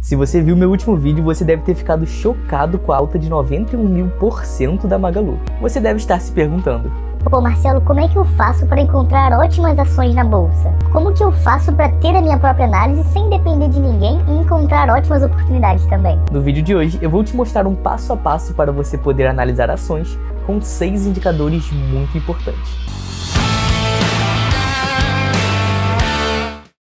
Se você viu meu último vídeo, você deve ter ficado chocado com a alta de 91.000% da Magalu. Você deve estar se perguntando: pô, Marcelo, como é que eu faço para encontrar ótimas ações na bolsa? Como que eu faço para ter a minha própria análise sem depender de ninguém e encontrar ótimas oportunidades também? No vídeo de hoje, eu vou te mostrar um passo a passo para você poder analisar ações com 6 indicadores muito importantes.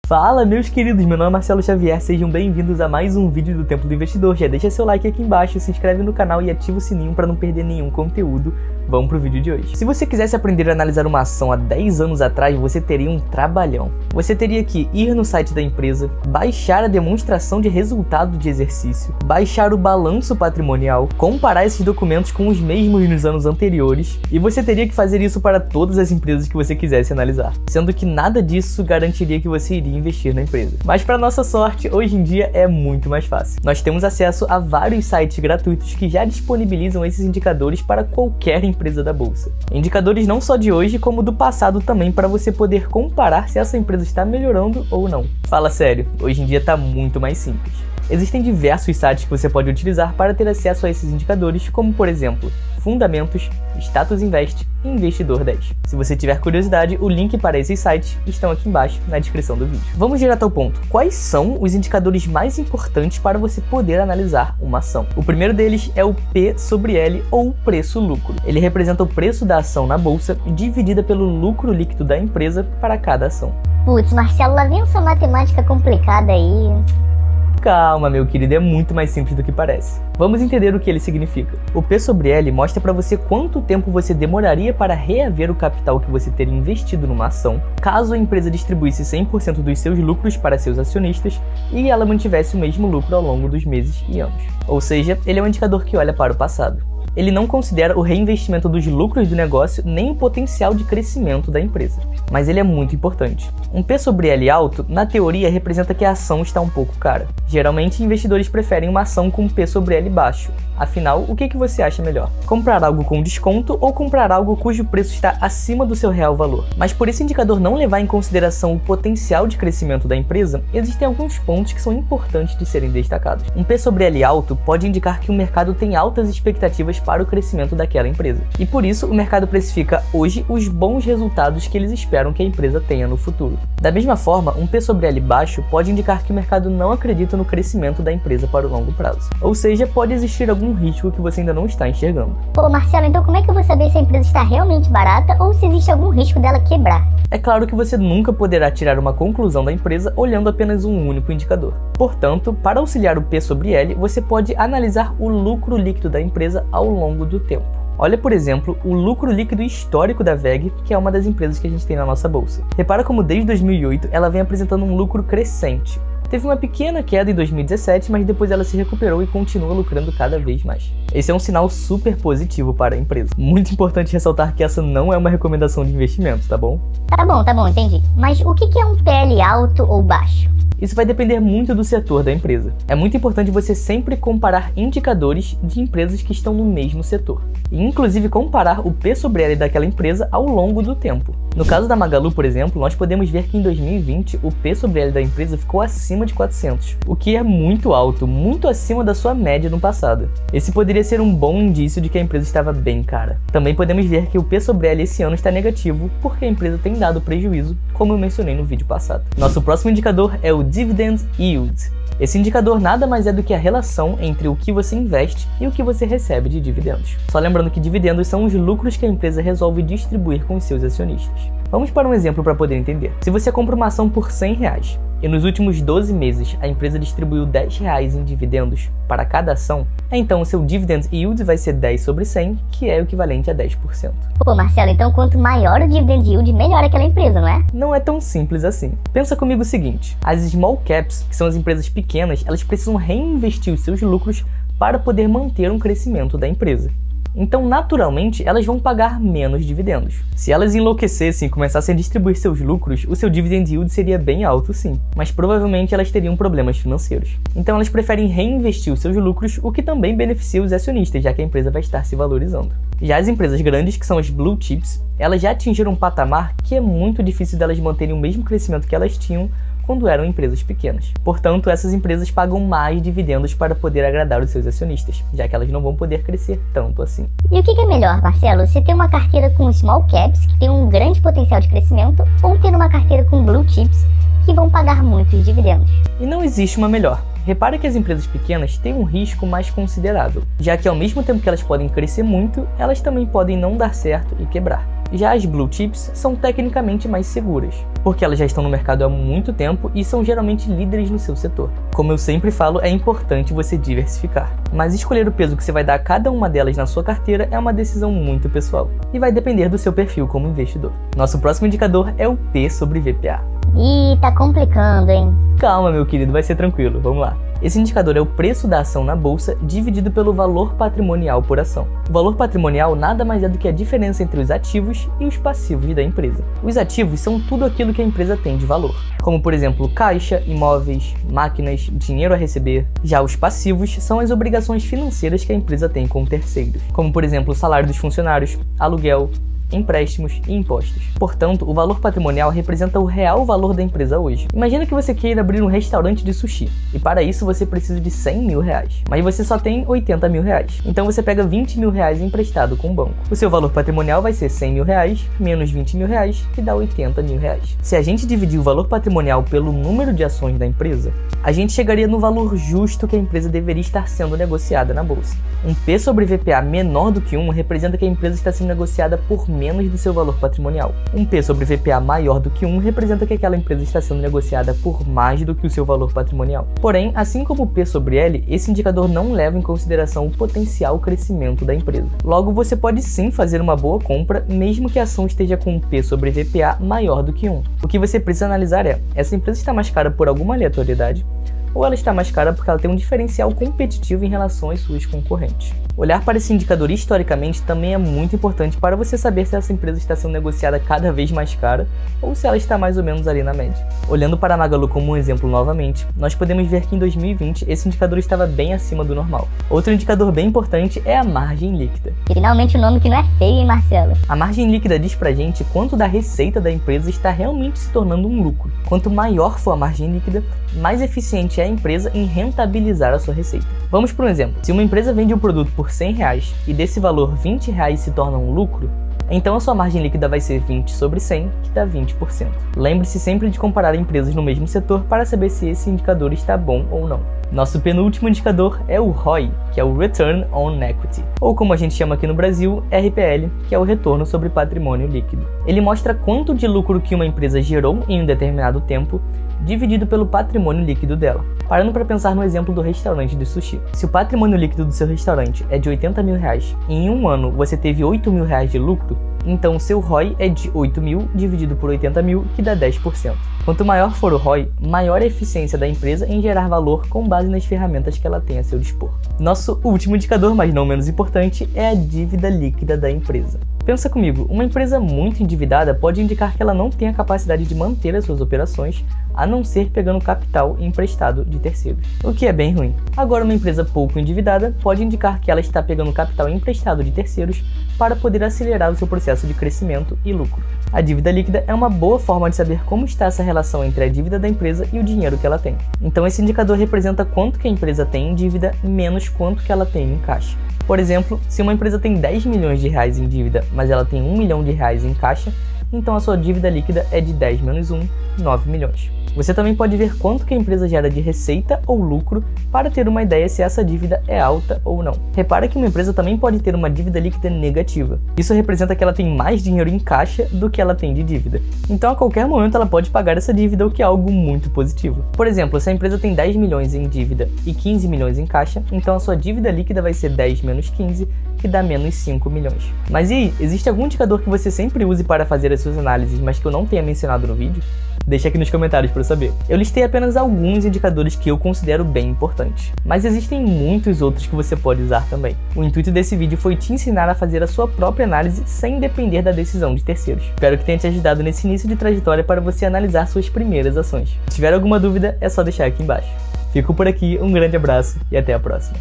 Fala, meus queridos, meu nome é Marcelo Xavier, sejam bem-vindos a mais um vídeo do Templo do Investidor. Já deixa seu like aqui embaixo, se inscreve no canal e ativa o sininho para não perder nenhum conteúdo. Vamos pro vídeo de hoje. Se você quisesse aprender a analisar uma ação há 10 anos atrás, você teria um trabalhão. Você teria que ir no site da empresa, baixar a demonstração de resultado de exercício, baixar o balanço patrimonial, comparar esses documentos com os mesmos nos anos anteriores, e você teria que fazer isso para todas as empresas que você quisesse analisar, sendo que nada disso garantiria que você iria investir na empresa. Mas para nossa sorte, hoje em dia é muito mais fácil. Nós temos acesso a vários sites gratuitos que já disponibilizam esses indicadores para qualquer empresa da bolsa. Indicadores não só de hoje, como do passado também, para você poder comparar se essa empresa está melhorando ou não. Fala sério, hoje em dia está muito mais simples. Existem diversos sites que você pode utilizar para ter acesso a esses indicadores, como por exemplo, Fundamentos, Status Invest e Investidor 10. Se você tiver curiosidade, o link para esses sites estão aqui embaixo na descrição do vídeo. Vamos direto ao ponto. Quais são os indicadores mais importantes para você poder analisar uma ação? O primeiro deles é o P sobre L, ou preço-lucro. Ele representa o preço da ação na bolsa dividida pelo lucro líquido da empresa para cada ação. Putz, Marcelo, lá vem essa matemática complicada aí. Calma, meu querido, é muito mais simples do que parece. Vamos entender o que ele significa. O P sobre L mostra para você quanto tempo você demoraria para reaver o capital que você teria investido numa ação, caso a empresa distribuísse 100% dos seus lucros para seus acionistas e ela mantivesse o mesmo lucro ao longo dos meses e anos. Ou seja, ele é um indicador que olha para o passado. Ele não considera o reinvestimento dos lucros do negócio nem o potencial de crescimento da empresa. Mas ele é muito importante. Um P sobre L alto, na teoria, representa que a ação está um pouco cara. Geralmente, investidores preferem uma ação com P sobre L baixo. Afinal, o que você acha melhor? Comprar algo com desconto ou comprar algo cujo preço está acima do seu real valor? Mas por esse indicador não levar em consideração o potencial de crescimento da empresa, existem alguns pontos que são importantes de serem destacados. Um P sobre L alto pode indicar que o mercado tem altas expectativas para o crescimento daquela empresa. E por isso, o mercado precifica hoje os bons resultados que eles esperam que a empresa tenha no futuro. Da mesma forma, um P sobre L baixo pode indicar que o mercado não acredita no crescimento da empresa para o longo prazo. Ou seja, pode existir algum risco que você ainda não está enxergando. Pô, Marcelo, então como é que eu vou saber se a empresa está realmente barata ou se existe algum risco dela quebrar? É claro que você nunca poderá tirar uma conclusão da empresa olhando apenas um único indicador. Portanto, para auxiliar o P sobre L, você pode analisar o lucro líquido da empresa ao longo do tempo. Olha, por exemplo, o lucro líquido histórico da WEG, que é uma das empresas que a gente tem na nossa bolsa. Repara como desde 2008 ela vem apresentando um lucro crescente. Teve uma pequena queda em 2017, mas depois ela se recuperou e continua lucrando cada vez mais. Esse é um sinal super positivo para a empresa. Muito importante ressaltar que essa não é uma recomendação de investimento, tá bom? Tá bom, entendi. Mas o que é um PL alto ou baixo? Isso vai depender muito do setor da empresa. É muito importante você sempre comparar indicadores de empresas que estão no mesmo setor. E inclusive comparar o P sobre L daquela empresa ao longo do tempo. No caso da Magalu, por exemplo, nós podemos ver que em 2020 o P sobre L da empresa ficou acima de 400, o que é muito alto, muito acima da sua média no passado. Esse poderia ser um bom indício de que a empresa estava bem cara. Também podemos ver que o P sobre L esse ano está negativo porque a empresa tem dado prejuízo, como eu mencionei no vídeo passado. Nosso próximo indicador é o Dividend Yield. Esse indicador nada mais é do que a relação entre o que você investe e o que você recebe de dividendos. Só lembrando que dividendos são os lucros que a empresa resolve distribuir com os seus acionistas. Vamos para um exemplo para poder entender. Se você compra uma ação por R$100 e nos últimos 12 meses a empresa distribuiu R$10 em dividendos para cada ação, então o seu Dividend Yield vai ser 10 sobre 100, que é o equivalente a 10%. Pô, Marcelo, então quanto maior o Dividend Yield, melhor aquela empresa, não é? Não é tão simples assim. Pensa comigo o seguinte, as small caps, que são as empresas pequenas, elas precisam reinvestir os seus lucros para poder manter um crescimento da empresa. Então, naturalmente, elas vão pagar menos dividendos. Se elas enlouquecessem e começassem a distribuir seus lucros, o seu dividend yield seria bem alto sim, mas provavelmente elas teriam problemas financeiros. Então elas preferem reinvestir os seus lucros, o que também beneficia os acionistas, já que a empresa vai estar se valorizando. Já as empresas grandes, que são as blue chips, elas já atingiram um patamar que é muito difícil delas manterem o mesmo crescimento que elas tinham quando eram empresas pequenas. Portanto, essas empresas pagam mais dividendos para poder agradar os seus acionistas, já que elas não vão poder crescer tanto assim. E o que é melhor, Marcelo? Você ter uma carteira com small caps, que tem um grande potencial de crescimento, ou ter uma carteira com blue chips, que vão pagar muitos dividendos? E não existe uma melhor. Repare que as empresas pequenas têm um risco mais considerável, já que ao mesmo tempo que elas podem crescer muito, elas também podem não dar certo e quebrar. Já as blue chips são tecnicamente mais seguras, porque elas já estão no mercado há muito tempo e são geralmente líderes no seu setor. Como eu sempre falo, é importante você diversificar, mas escolher o peso que você vai dar a cada uma delas na sua carteira é uma decisão muito pessoal, e vai depender do seu perfil como investidor. Nosso próximo indicador é o P sobre VPA. Ih, tá complicando, hein? Calma, meu querido, vai ser tranquilo, vamos lá. Esse indicador é o preço da ação na bolsa dividido pelo valor patrimonial por ação. O valor patrimonial nada mais é do que a diferença entre os ativos e os passivos da empresa. Os ativos são tudo aquilo que a empresa tem de valor, como por exemplo caixa, imóveis, máquinas, dinheiro a receber. Já os passivos são as obrigações financeiras que a empresa tem com terceiros, como por exemplo o salário dos funcionários, aluguel, empréstimos e impostos. Portanto, o valor patrimonial representa o real valor da empresa hoje. Imagina que você queira abrir um restaurante de sushi, e para isso você precisa de 100 mil reais, mas você só tem 80 mil reais. Então você pega 20 mil reais emprestado com o banco. O seu valor patrimonial vai ser 100 mil reais menos 20 mil reais, que dá 80 mil reais. Se a gente dividir o valor patrimonial pelo número de ações da empresa, a gente chegaria no valor justo que a empresa deveria estar sendo negociada na bolsa. Um P sobre VPA menor do que 1 representa que a empresa está sendo negociada por menos do seu valor patrimonial. Um P sobre VPA maior do que 1 representa que aquela empresa está sendo negociada por mais do que o seu valor patrimonial. Porém, assim como o P sobre L, esse indicador não leva em consideração o potencial crescimento da empresa. Logo, você pode sim fazer uma boa compra, mesmo que a ação esteja com um P sobre VPA maior do que 1. O que você precisa analisar é, essa empresa está mais cara por alguma aleatoriedade, ou ela está mais cara porque ela tem um diferencial competitivo em relação às suas concorrentes. Olhar para esse indicador historicamente também é muito importante para você saber se essa empresa está sendo negociada cada vez mais cara ou se ela está mais ou menos ali na média. Olhando para a Magalu como um exemplo novamente, nós podemos ver que em 2020 esse indicador estava bem acima do normal. Outro indicador bem importante é a margem líquida. Finalmente um nome que não é feio, hein, Marcelo? A margem líquida diz pra gente quanto da receita da empresa está realmente se tornando um lucro. Quanto maior for a margem líquida, mais eficiente é a empresa em rentabilizar a sua receita. Vamos por um exemplo. Se uma empresa vende um produto por 100 reais e desse valor 20 reais se torna um lucro, então a sua margem líquida vai ser 20 sobre 100, que dá 20%. Lembre-se sempre de comparar empresas no mesmo setor para saber se esse indicador está bom ou não. Nosso penúltimo indicador é o ROI, que é o Return on Equity, ou como a gente chama aqui no Brasil, RPL, que é o retorno sobre patrimônio líquido. Ele mostra quanto de lucro que uma empresa gerou em um determinado tempo, dividido pelo patrimônio líquido dela. Parando para pensar no exemplo do restaurante de sushi. Se o patrimônio líquido do seu restaurante é de 80 mil reais e em um ano você teve 8 mil reais de lucro, então o seu ROI é de 8 mil dividido por 80 mil, que dá 10%. Quanto maior for o ROI, maior a eficiência da empresa em gerar valor com base nas ferramentas que ela tem a seu dispor. Nosso último indicador, mas não menos importante, é a dívida líquida da empresa. Pensa comigo, uma empresa muito endividada pode indicar que ela não tem a capacidade de manter as suas operações, a não ser pegando capital emprestado de terceiros, o que é bem ruim. Agora, uma empresa pouco endividada pode indicar que ela está pegando capital emprestado de terceiros para poder acelerar o seu processo de crescimento e lucro. A dívida líquida é uma boa forma de saber como está essa relação entre a dívida da empresa e o dinheiro que ela tem. Então esse indicador representa quanto que a empresa tem em dívida menos quanto que ela tem em caixa. Por exemplo, se uma empresa tem 10 milhões de reais em dívida, mas ela tem 1 milhão de reais em caixa, então a sua dívida líquida é de 10 menos 1, 9 milhões. Você também pode ver quanto que a empresa gera de receita ou lucro para ter uma ideia se essa dívida é alta ou não. Repara que uma empresa também pode ter uma dívida líquida negativa. Isso representa que ela tem mais dinheiro em caixa do que ela tem de dívida. Então a qualquer momento ela pode pagar essa dívida, o que é algo muito positivo. Por exemplo, se a empresa tem 10 milhões em dívida e 15 milhões em caixa, então a sua dívida líquida vai ser 10 menos 15, que dá menos 5 milhões. Mas e aí, existe algum indicador que você sempre use para fazer as suas análises, mas que eu não tenha mencionado no vídeo? Deixa aqui nos comentários para eu saber. Eu listei apenas alguns indicadores que eu considero bem importantes, mas existem muitos outros que você pode usar também. O intuito desse vídeo foi te ensinar a fazer a sua própria análise sem depender da decisão de terceiros. Espero que tenha te ajudado nesse início de trajetória para você analisar suas primeiras ações. Se tiver alguma dúvida, é só deixar aqui embaixo. Fico por aqui, um grande abraço e até a próxima.